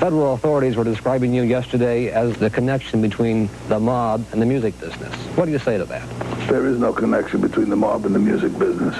Federal authorities were describing you yesterday as the connection between the mob and the music business. What do you say to that? There is no connection between the mob and the music business.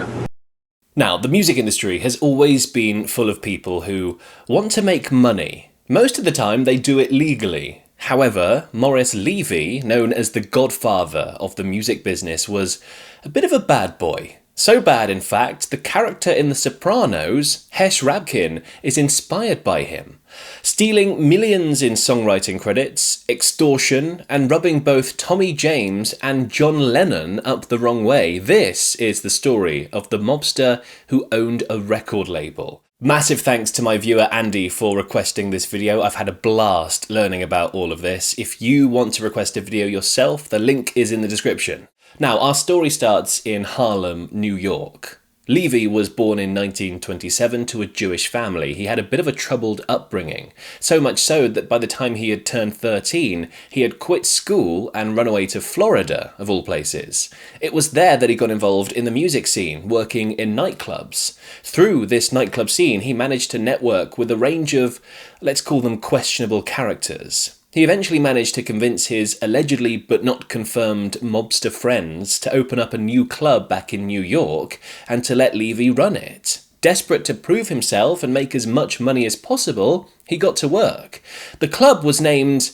Now, the music industry has always been full of people who want to make money. Most of the time, they do it legally. However, Morris Levy, known as the godfather of the music business, was a bit of a bad boy. So bad, in fact, the character in The Sopranos, Hesh Rabkin, is inspired by him. Stealing millions in songwriting credits, extortion, and rubbing both Tommy James and John Lennon up the wrong way. This is the story of the mobster who owned a record label. Massive thanks to my viewer Andy for requesting this video. I've had a blast learning about all of this. If you want to request a video yourself, the link is in the description. Now, our story starts in Harlem, New York. Levy was born in 1927 to a Jewish family. He had a bit of a troubled upbringing, so much so that by the time he had turned 13, he had quit school and run away to Florida, of all places. It was there that he got involved in the music scene, working in nightclubs. Through this nightclub scene, he managed to network with a range of, let's call them questionable characters. He eventually managed to convince his allegedly but not confirmed mobster friends to open up a new club back in New York and to let Levy run it. Desperate to prove himself and make as much money as possible, he got to work. The club was named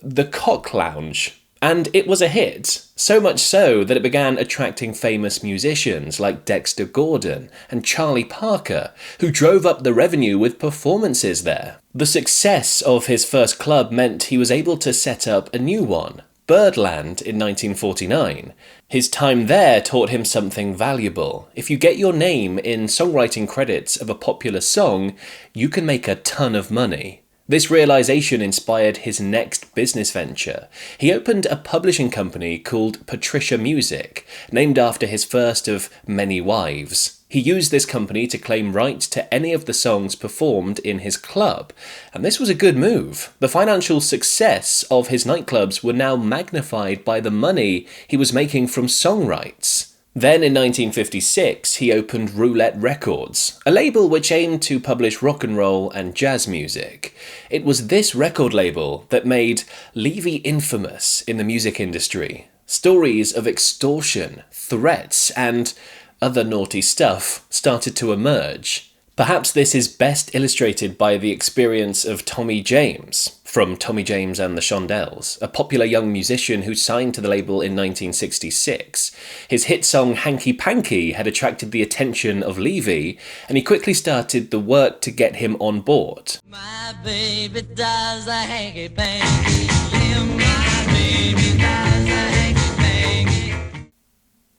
the Cock Lounge, and it was a hit, so much so that it began attracting famous musicians like Dexter Gordon and Charlie Parker, who drove up the revenue with performances there. The success of his first club meant he was able to set up a new one, Birdland, in 1949. His time there taught him something valuable. If you get your name in songwriting credits of a popular song, you can make a ton of money. This realization inspired his next business venture. He opened a publishing company called Patricia Music, named after his first of many wives. He used this company to claim rights to any of the songs performed in his club, and this was a good move. The financial success of his nightclubs were now magnified by the money he was making from song rights. Then in 1956, he opened Roulette Records, a label which aimed to publish rock and roll and jazz music. It was this record label that made Levy infamous in the music industry. Stories of extortion, threats, and other naughty stuff started to emerge. Perhaps this is best illustrated by the experience of Tommy James, from Tommy James and the Shondells, a popular young musician who signed to the label in 1966. His hit song Hanky Panky had attracted the attention of Levy, and he quickly started the work to get him on board. My baby does a hanky panky, yeah, my baby does a hanky panky.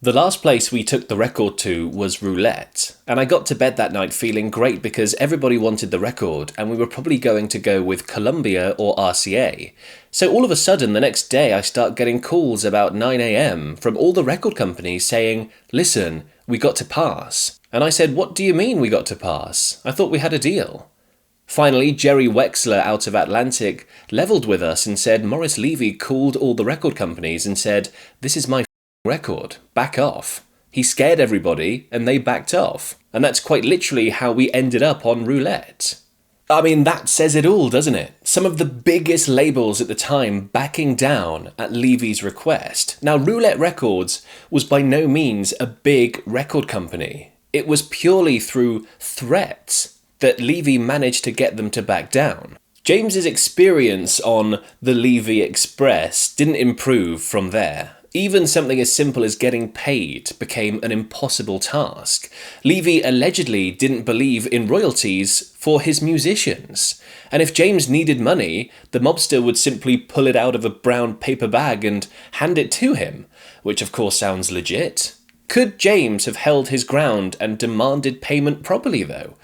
The last place we took the record to was Roulette, and I got to bed that night feeling great because everybody wanted the record and we were probably going to go with Columbia or RCA. So all of a sudden the next day I start getting calls about 9 AM from all the record companies saying, "Listen, we got to pass." And I said, "What do you mean we got to pass? I thought we had a deal." Finally, Jerry Wexler out of Atlantic leveled with us and said Morris Levy called all the record companies and said, "This is my record, back off." He scared everybody and they backed off. And that's quite literally how we ended up on Roulette. I mean, that says it all, doesn't it? Some of the biggest labels at the time backing down at Levy's request. Now, Roulette Records was by no means a big record company. It was purely through threats that Levy managed to get them to back down. James's experience on the Levy Express didn't improve from there. Even something as simple as getting paid became an impossible task. Levy allegedly didn't believe in royalties for his musicians. And if James needed money, the mobster would simply pull it out of a brown paper bag and hand it to him, which of course sounds legit. Could James have held his ground and demanded payment properly though?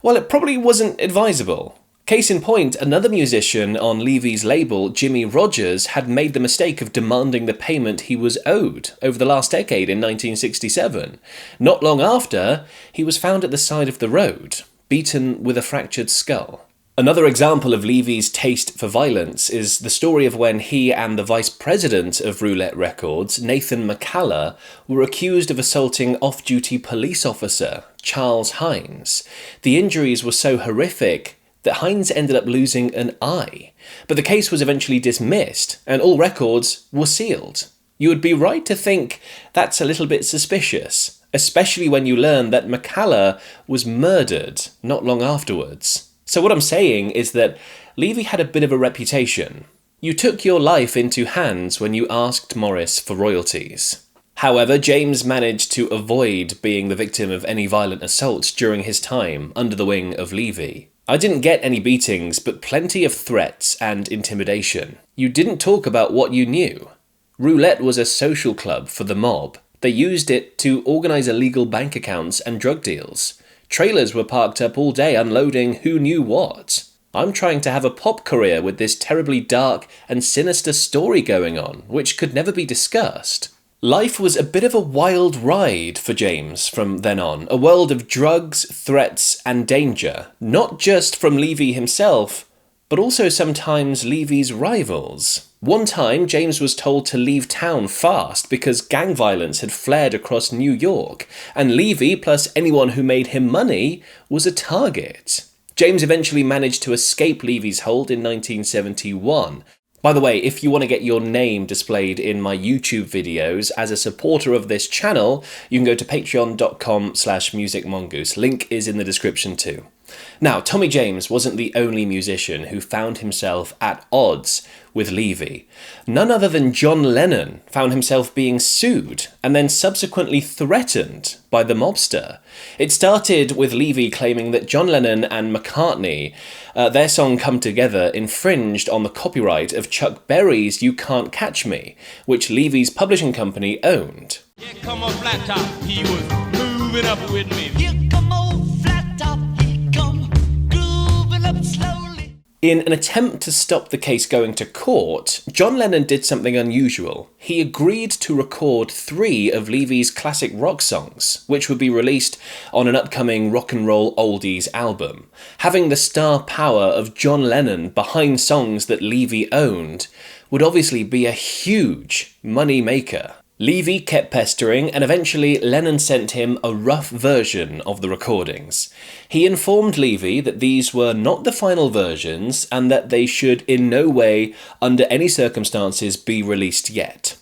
Well, it probably wasn't advisable. Case in point, another musician on Levy's label, Jimmy Rogers, had made the mistake of demanding the payment he was owed over the last decade in 1967. Not long after, he was found at the side of the road, beaten with a fractured skull. Another example of Levy's taste for violence is the story of when he and the vice president of Roulette Records, Nathan McCalla, were accused of assaulting off-duty police officer Charles Hines. The injuries were so horrific that Hines ended up losing an eye. But the case was eventually dismissed, and all records were sealed. You would be right to think that's a little bit suspicious, especially when you learn that McCalla was murdered not long afterwards. So what I'm saying is that Levy had a bit of a reputation. You took your life into hands when you asked Morris for royalties. However, James managed to avoid being the victim of any violent assaults during his time under the wing of Levy. I didn't get any beatings, but plenty of threats and intimidation. You didn't talk about what you knew. Roulette was a social club for the mob. They used it to organise illegal bank accounts and drug deals. Trailers were parked up all day unloading who knew what. I'm trying to have a pop career with this terribly dark and sinister story going on, which could never be discussed. Life was a bit of a wild ride for James from then on, a world of drugs, threats and danger, not just from Levy himself, but also sometimes Levy's rivals. One time, James was told to leave town fast because gang violence had flared across New York, and Levy, plus anyone who made him money, was a target. James eventually managed to escape Levy's hold in 1971. By the way, if you want to get your name displayed in my YouTube videos as a supporter of this channel, you can go to patreon.com/musicmongoose. Link is in the description too. Now, Tommy James wasn't the only musician who found himself at odds with Levy. None other than John Lennon found himself being sued and then subsequently threatened by the mobster. It started with Levy claiming that John Lennon and McCartney, their song Come Together, infringed on the copyright of Chuck Berry's You Can't Catch Me, which Levy's publishing company owned. Here come a flat top, he was moving up with me. Here come old flat top, he come grooving up slowly. In an attempt to stop the case going to court, John Lennon did something unusual. He agreed to record 3 of Levy's classic rock songs, which would be released on an upcoming rock and roll oldies album. Having the star power of John Lennon behind songs that Levy owned would obviously be a huge money maker. Levy kept pestering, and eventually Lennon sent him a rough version of the recordings. He informed Levy that these were not the final versions and that they should in no way, under any circumstances, be released yet.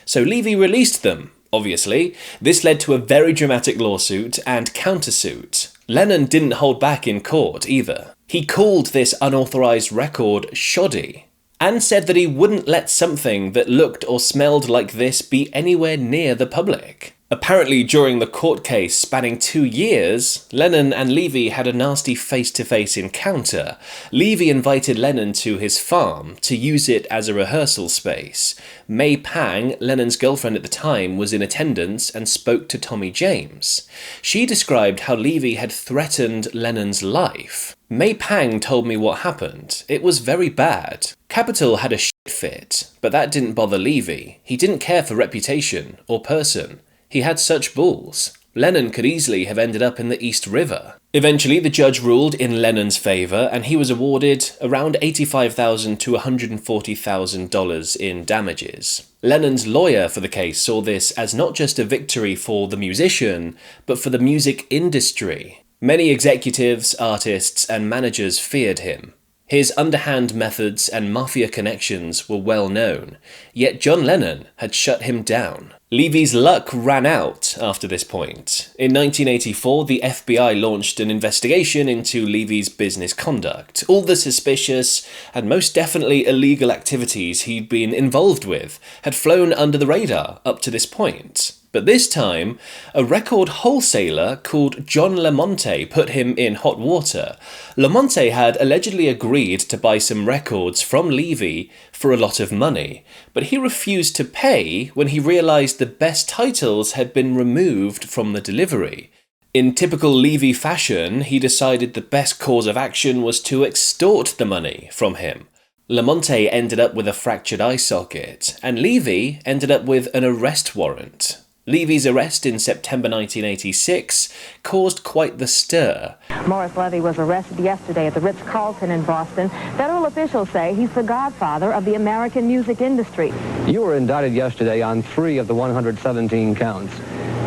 So Levy released them, obviously. This led to a very dramatic lawsuit and countersuit. Lennon didn't hold back in court either. He called this unauthorised record shoddy, and said that he wouldn't let something that looked or smelled like this be anywhere near the public. Apparently, during the court case spanning 2 years, Lennon and Levy had a nasty face-to-face encounter. Levy invited Lennon to his farm to use it as a rehearsal space. May Pang, Lennon's girlfriend at the time, was in attendance and spoke to Tommy James. She described how Levy had threatened Lennon's life. May Pang told me what happened. It was very bad. Capitol had a shit fit, but that didn't bother Levy. He didn't care for reputation or person. He had such balls. Lennon could easily have ended up in the East River. Eventually, the judge ruled in Lennon's favour, and he was awarded around $85,000 to $140,000 in damages. Lennon's lawyer for the case saw this as not just a victory for the musician, but for the music industry. Many executives, artists, and managers feared him. His underhand methods and mafia connections were well known, yet John Lennon had shut him down. Levy's luck ran out after this point. In 1984, the FBI launched an investigation into Levy's business conduct. All the suspicious and most definitely illegal activities he'd been involved with had flown under the radar up to this point. But this time, a record wholesaler called John Lamonte put him in hot water. Lamonte had allegedly agreed to buy some records from Levy for a lot of money, but he refused to pay when he realised the best titles had been removed from the delivery. In typical Levy fashion, he decided the best course of action was to extort the money from him. Lamonte ended up with a fractured eye socket, and Levy ended up with an arrest warrant. Levy's arrest in September 1986 caused quite the stir. Morris Levy was arrested yesterday at the Ritz-Carlton in Boston. Federal officials say he's the godfather of the American music industry. You were indicted yesterday on 3 of the 117 counts.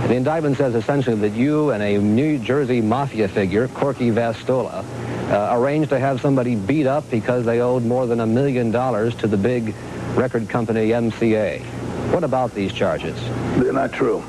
The indictment says essentially that you and a New Jersey mafia figure, Corky Vastola, arranged to have somebody beat up because they owed more than $1 million to the big record company MCA. What about these charges? They're not true.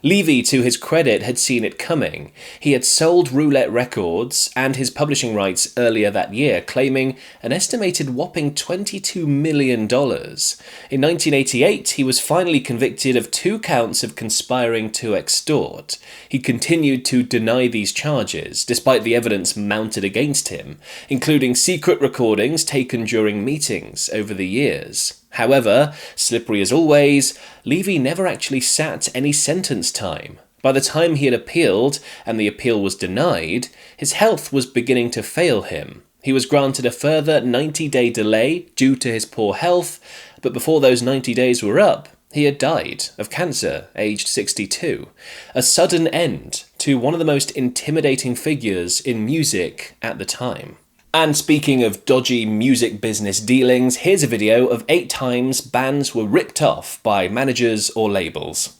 Levy, to his credit, had seen it coming. He had sold Roulette Records and his publishing rights earlier that year, claiming an estimated whopping $22 million. In 1988, he was finally convicted of 2 counts of conspiring to extort. He continued to deny these charges, despite the evidence mounted against him, including secret recordings taken during meetings over the years. However, slippery as always, Levy never actually sat any sentence time. By the time he had appealed, and the appeal was denied, his health was beginning to fail him. He was granted a further 90-day delay due to his poor health, but before those 90 days were up, he had died of cancer, aged 62. A sudden end to one of the most intimidating figures in music at the time. And speaking of dodgy music business dealings, here's a video of 8 times bands were ripped off by managers or labels.